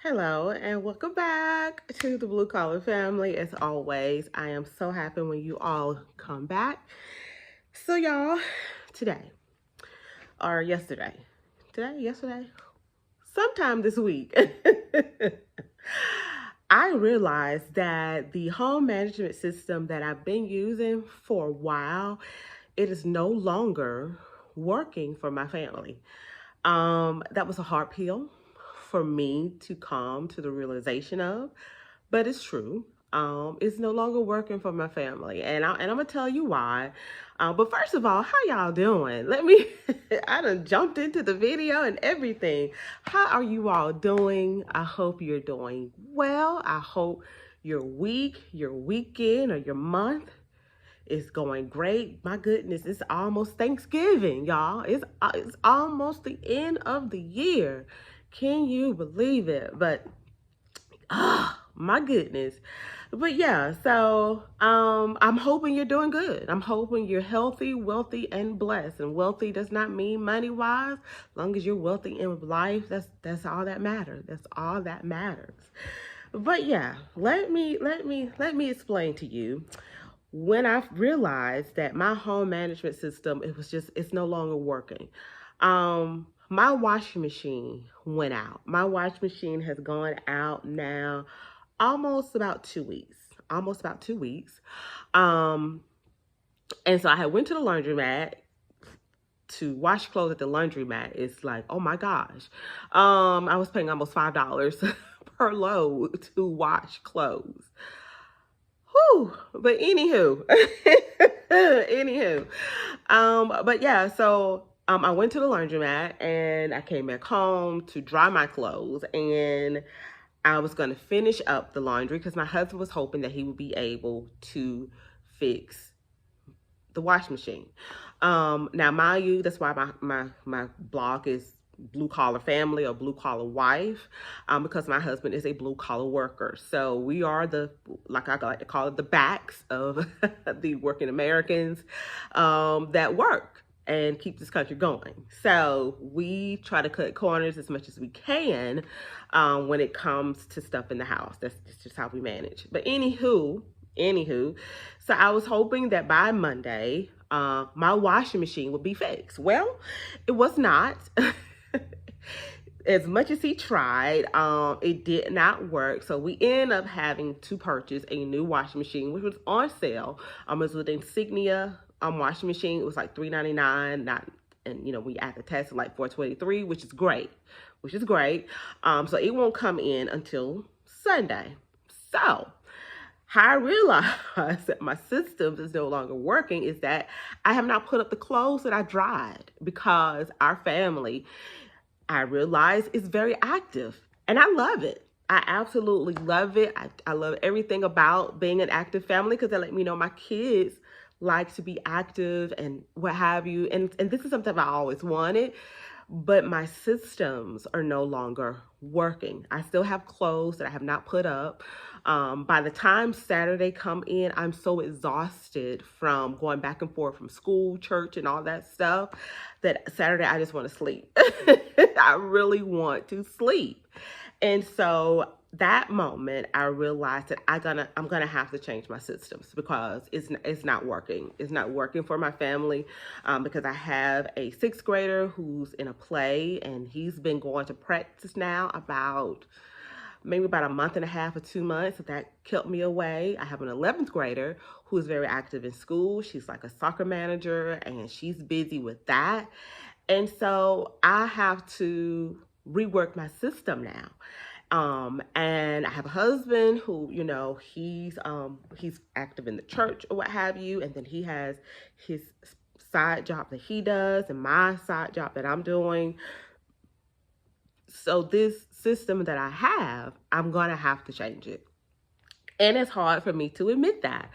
Hello and welcome back to the Blue Collar family. As always, I am so happy when you all come back. So, y'all, today or yesterday, sometime this week, I realized that the home management system that I've been using for a while, it is no longer working for my family. That was a hard pill for me to come to the realization of, but it's true. It's no longer working for my family, and I'm gonna tell you why. But first of all, how y'all doing? Let me. I done jumped into the video and everything. How are you all doing? I hope you're doing well. I hope your week, your weekend, or your month is going great. My goodness, it's almost Thanksgiving, y'all. It's almost the end of the year. Can you believe it? But my goodness. But yeah, so I'm hoping you're doing good. I'm hoping you're healthy, wealthy, and blessed. And wealthy does not mean money wise. As long as you're wealthy in life, that's all that matters. That's all that matters. But yeah, let me explain to you when I realized that my home management system, it's no longer working. My washing machine went out. My washing machine has gone out now almost about 2 weeks. Almost about 2 weeks. Um, and so I had went to the laundromat to wash clothes at the laundromat. It's like, oh my gosh. I was paying almost $5 per load to wash clothes. Whew. But anywho, but yeah, so I went to the laundromat and I came back home to dry my clothes, and I was going to finish up the laundry because my husband was hoping that he would be able to fix the washing machine. Now, mind you, that's why my blog is blue collar family or blue collar wife, because my husband is a blue collar worker. So we are like I like to call it, the backs of the working Americans that work and keep this country going. So we try to cut corners as much as we can when it comes to stuff in the house. That's just how we manage. But anywho, so I was hoping that by Monday, my washing machine would be fixed. Well, it was not. As much as he tried, it did not work. So we ended up having to purchase a new washing machine, which was on sale. It was with Insignia washing machine. It was like $3.99. And we add the tax like $4.23, which is great. So it won't come in until Sunday. So how I realized that my system is no longer working is that I have not put up the clothes that I dried, because our family, I realize, is very active, and I love it. I absolutely love it. I love everything about being an active family, because they let me know my kids like to be active and what have you. And this is something I always wanted, but my systems are no longer working. I still have clothes that I have not put up. By the time Saturday come in, I'm so exhausted from going back and forth from school, church, and all that stuff that Saturday I just want to sleep. I really want to sleep. And so that moment, I realized that I'm gonna have to change my systems, because it's not working. It's not working for my family, because I have a sixth grader who's in a play, and he's been going to practice now maybe about a month and a half or 2 months. So that kept me away. I have an 11th grader who is very active in school. She's like a soccer manager, and she's busy with that. And so I have to rework my system now. And I have a husband who, he's active in the church or what have you, and then he has his side job that he does and my side job that I'm doing. So this system that I have, I'm gonna have to change it. And it's hard for me to admit that.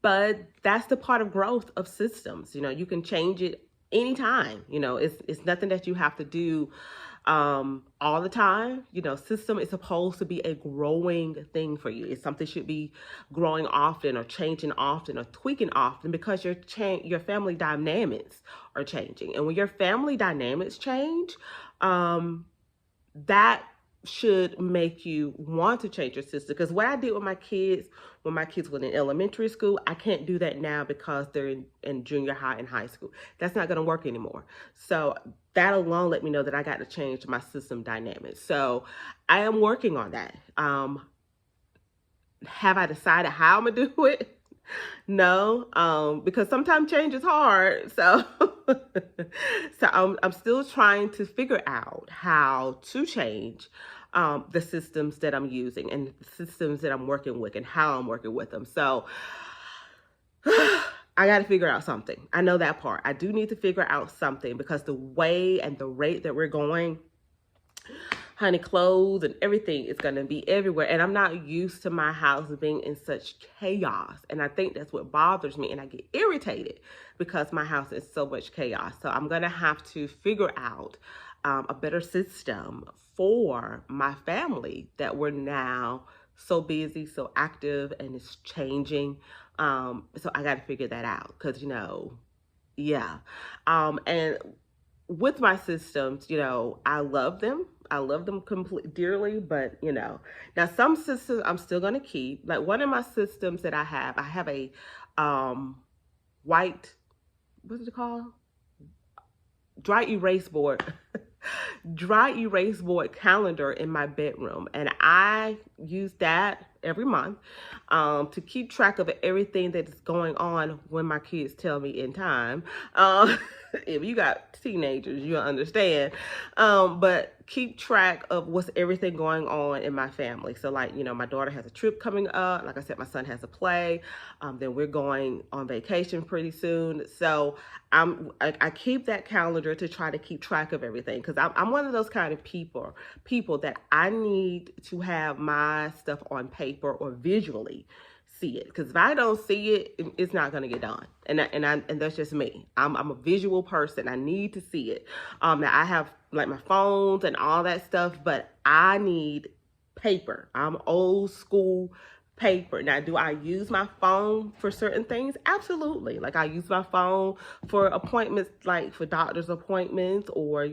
But that's the part of growth of systems. You can change it anytime. It's nothing that you have to do all the time. System is supposed to be a growing thing for you. It's something should be growing often, or changing often, or tweaking often, because your family dynamics are changing. And when your family dynamics change, that should make you want to change your system. Because what I did with my kids when my kids were in elementary school, I can't do that now because they're in junior high and high school. That's not going to work anymore. So that alone let me know that I got to change my system dynamics. So I am working on that. Have I decided how I'm gonna do it? No, because sometimes change is hard. So, I'm still trying to figure out how to change the systems that I'm using and the systems that I'm working with and how I'm working with them. So, I got to figure out something. I know that part. I do need to figure out something because the way and the rate that we're going, honey, clothes and everything is going to be everywhere. And I'm not used to my house being in such chaos. And I think that's what bothers me. And I get irritated because my house is so much chaos. So I'm going to have to figure out a better system for my family that we're now so busy, so active, and it's changing. So I got to figure that out because, yeah. And with my systems, I love them. I love them completely dearly, but now some systems I'm still gonna keep. Like one of my systems that I have a white, what's it called? Dry erase board. Dry erase board calendar in my bedroom, and I use that every month to keep track of everything that is going on when my kids tell me in time. If you got teenagers, you'll understand. But keep track of what's everything going on in my family. So like, my daughter has a trip coming up. Like I said, my son has a play. Then we're going on vacation pretty soon. So I keep that calendar to try to keep track of everything. Cause I'm one of those kind of people that I need to have my stuff on paper or visually see it, because if I don't see it, it's not going to get done. And that's just me. I'm a visual person. I need to see it. Now I have like my phones and all that stuff, but I need paper. I'm old school paper. Now, do I use my phone for certain things? Absolutely. Like I use my phone for appointments, like for doctor's appointments, or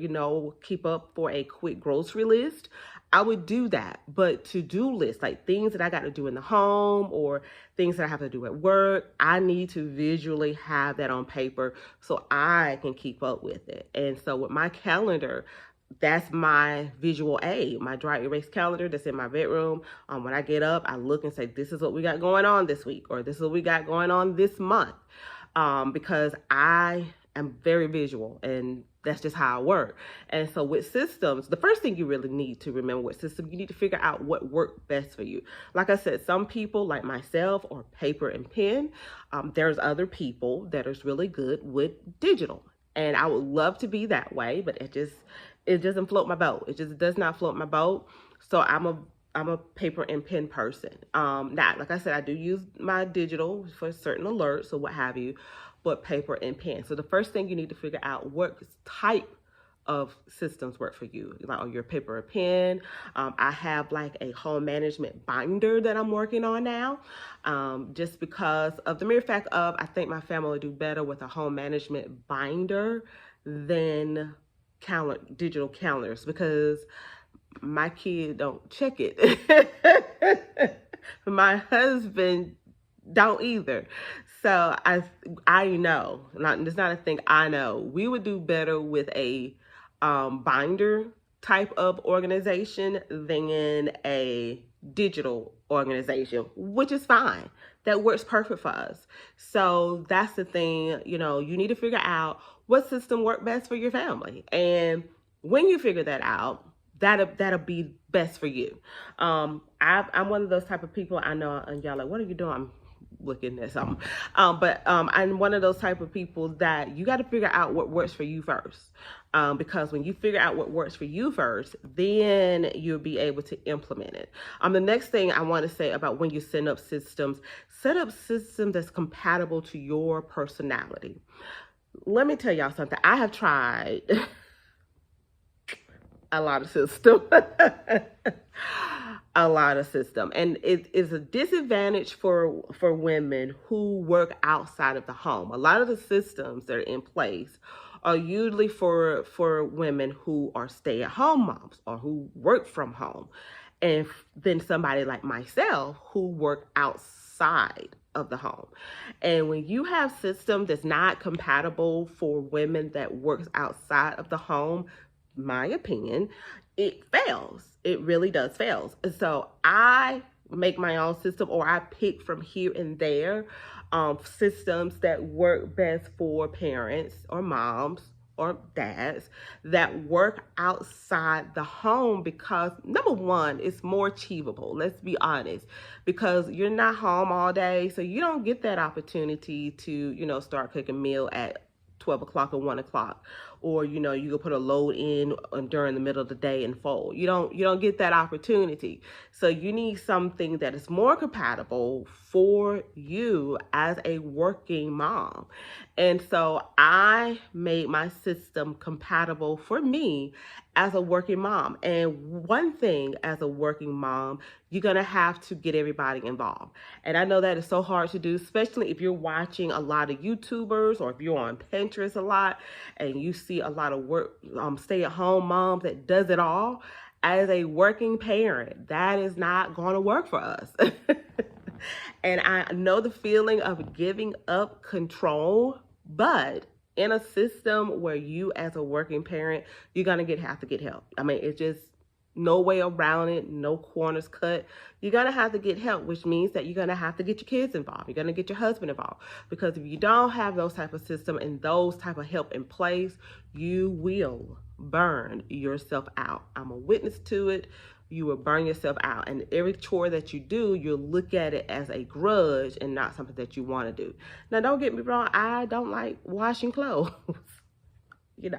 keep up for a quick grocery list. I would do that. But to-do lists, like things that I got to do in the home or things that I have to do at work, I need to visually have that on paper so I can keep up with it. And so with my calendar, that's my visual aid, my dry erase calendar that's in my bedroom. When I get up, I look and say, this is what we got going on this week, or this is what we got going on this month. Because I am very visual, and that's just how I work. And so with systems, the first thing you really need to remember with systems, you need to figure out what worked best for you. Like I said, some people like myself are paper and pen. There's other people that is really good with digital. And I would love to be that way, but it doesn't float my boat. It just does not float my boat. So I'm a paper and pen person. Now, like I said, I do use my digital for certain alerts or what have you, but paper and pen. So the first thing you need to figure out, what type of systems work for you, like on your paper or pen. I have like a home management binder that I'm working on now, just because of the mere fact of, I think my family would do better with a home management binder than digital calendars, because my kid don't check it. My husband don't either. So I know, it's not a thing, I know we would do better with a binder type of organization than a digital organization, which is fine. That works perfect for us. So that's the thing, you need to figure out what system works best for your family. And when you figure that out, that'll be best for you. I'm one of those type of people, I know, and y'all like, what are you doing? I'm looking at something. But I'm one of those type of people that you got to figure out what works for you first. Because when you figure out what works for you first, then you'll be able to implement it. The next thing I want to say about when you set up systems that's compatible to your personality. Let me tell y'all something. I have tried a lot of systems. A lot of system, and it is a disadvantage for women who work outside of the home. A lot of the systems that are in place are usually for women who are stay-at-home moms or who work from home, and then somebody like myself who work outside of the home. And when you have system that's not compatible for women that works outside of the home, my opinion, it fails. It really does fails. And so I make my own system, or I pick from here and there systems that work best for parents or moms or dads that work outside the home, because number one, it's more achievable. Let's be honest, because you're not home all day, so you don't get that opportunity to, start cooking meal at 12 o'clock or 1 o'clock, or you go put a load in during the middle of the day and fold. You don't get that opportunity. So you need something that is more compatible for you as a working mom. And so I made my system compatible for me as a working mom. And one thing, as a working mom, you're going to have to get everybody involved. And I know that is so hard to do, especially if you're watching a lot of YouTubers, or if you're on Pinterest a lot and you see a lot of stay-at-home moms that does it all. As a working parent, that is not going to work for us. And I know the feeling of giving up control, but in a system where you as a working parent, you're going to have to get help. I mean, it's just no way around it, no corners cut. You're going to have to get help, which means that you're going to have to get your kids involved. You're going to get your husband involved, because if you don't have those type of system and those type of help in place, you will burn yourself out. I'm a witness to it. You will burn yourself out. And every chore that you do, you'll look at it as a grudge and not something that you want to do. Now, don't get me wrong. I don't like washing clothes.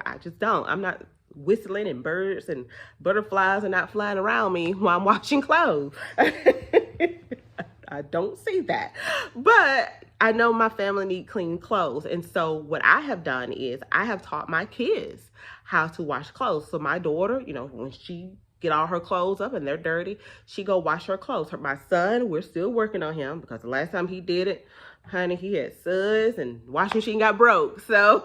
I just don't. I'm not whistling, and birds and butterflies are not flying around me while I'm washing clothes. I don't see that. But I know my family need clean clothes. And so what I have done is I have taught my kids how to wash clothes. So my daughter, when she get all her clothes up and they're dirty, she go wash her clothes. My son, we're still working on him, because the last time he did it, honey, he had suds and washing machine got broke. So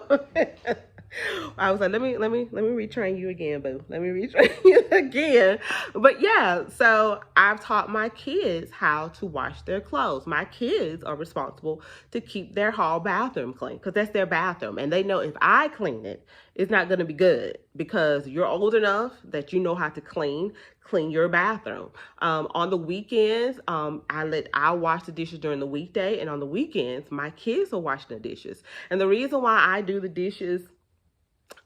I was like, let me retrain you again, boo. Let me retrain you again. But yeah, so I've taught my kids how to wash their clothes. My kids are responsible to keep their hall bathroom clean, because that's their bathroom. And they know if I clean it, it's not going to be good, because you're old enough that you know how to clean your bathroom. On the weekends, I'll wash the dishes during the weekday, and on the weekends, my kids are washing the dishes. And the reason why I do the dishes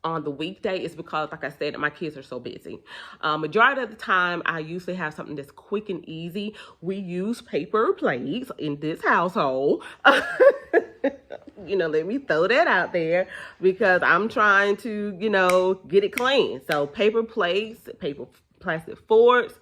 on the weekday is because, like I said, my kids are so busy. Majority of the time, I usually have something that's quick and easy. We use paper plates in this household. Let me throw that out there, because I'm trying to, get it clean. So paper plates, plastic forks.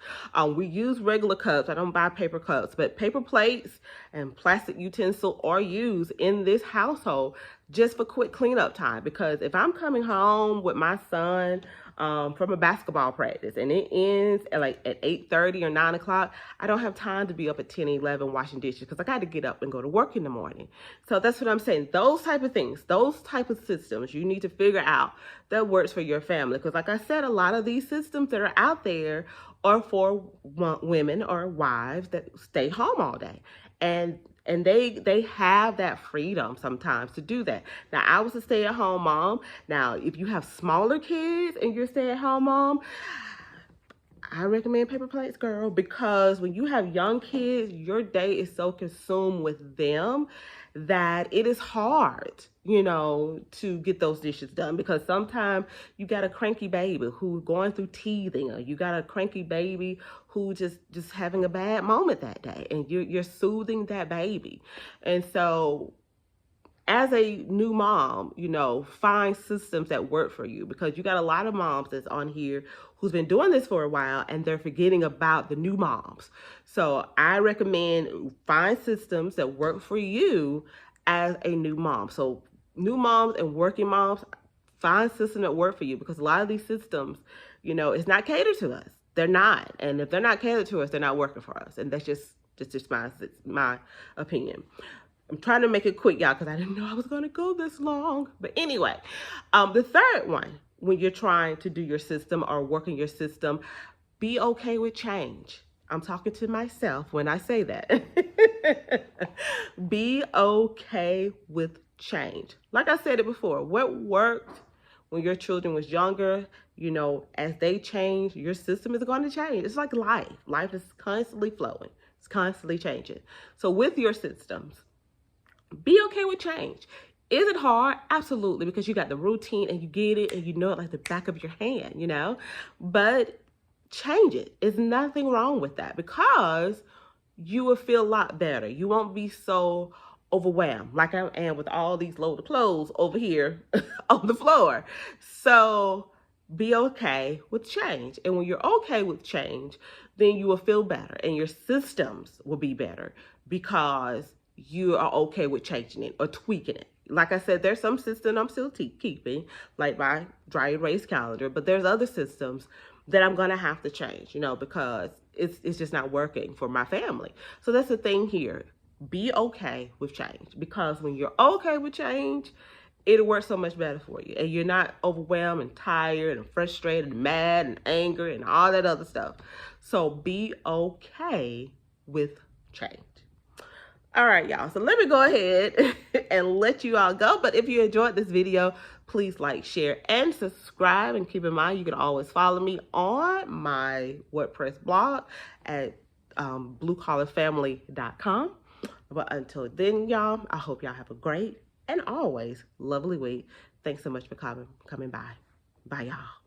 We use regular cups. I don't buy paper cups, but paper plates and plastic utensils are used in this household just for quick cleanup time. Because if I'm coming home with my son from a basketball practice and it ends at 8:30 or 9 o'clock, I don't have time to be up at 10, 11 washing dishes, because I got to get up and go to work in the morning. So that's what I'm saying. Those type of things, those type of systems, you need to figure out that works for your family. Because like I said, a lot of these systems that are out there are for women or wives that stay home all day. And they have that freedom sometimes to do that. Now, I was a stay-at-home mom. Now, if you have smaller kids and you're a stay-at-home mom, I recommend paper plates, girl, because when you have young kids, your day is so consumed with them that it is hard, to get those dishes done, because sometimes you got a cranky baby who's going through teething, or you got a cranky baby who just having a bad moment that day, and you're soothing that baby. And so as a new mom, find systems that work for you, because you got a lot of moms that's on here who's been doing this for a while and they're forgetting about the new moms. So I recommend find systems that work for you as a new mom. So new moms and working moms, find systems that work for you, because a lot of these systems, it's not catered to us. They're not. And if they're not catered to us, they're not working for us. And that's just my opinion. I'm trying to make it quick, y'all, because I didn't know I was going to go this long. But anyway, the third one, when you're trying to do your system or working your system, be okay with change. I'm talking to myself when I say that. Be okay with change. Like I said it before, what worked when your children was younger, you know, as they change, your system is going to change. It's like life. Life is constantly flowing. It's constantly changing. So with your systems, be okay with change. Is it hard? Absolutely, because you got the routine and you get it and you know it like the back of your hand, you know? But change it. There's nothing wrong with that because you will feel a lot better. You won't be so overwhelmed like I am with all these load of clothes over here on the floor. So be okay with change. And when you're okay with change, then you will feel better and your systems will be better because you are okay with changing it or tweaking it. Like I said, there's some system I'm still keeping, like my dry erase calendar, but there's other systems that I'm gonna have to change, you know, because it's just not working for my family. So that's the thing here. Be okay with change, because when you're okay with change, it'll work so much better for you. And you're not overwhelmed and tired and frustrated and mad and angry and all that other stuff. So be okay with change. All right, y'all. So let me go ahead and let you all go. But if you enjoyed this video, please like, share, and subscribe. And keep in mind, you can always follow me on my WordPress blog at bluecollarfamily.com. But until then, y'all, I hope y'all have a great and always lovely week. Thanks so much for coming by. Bye, y'all.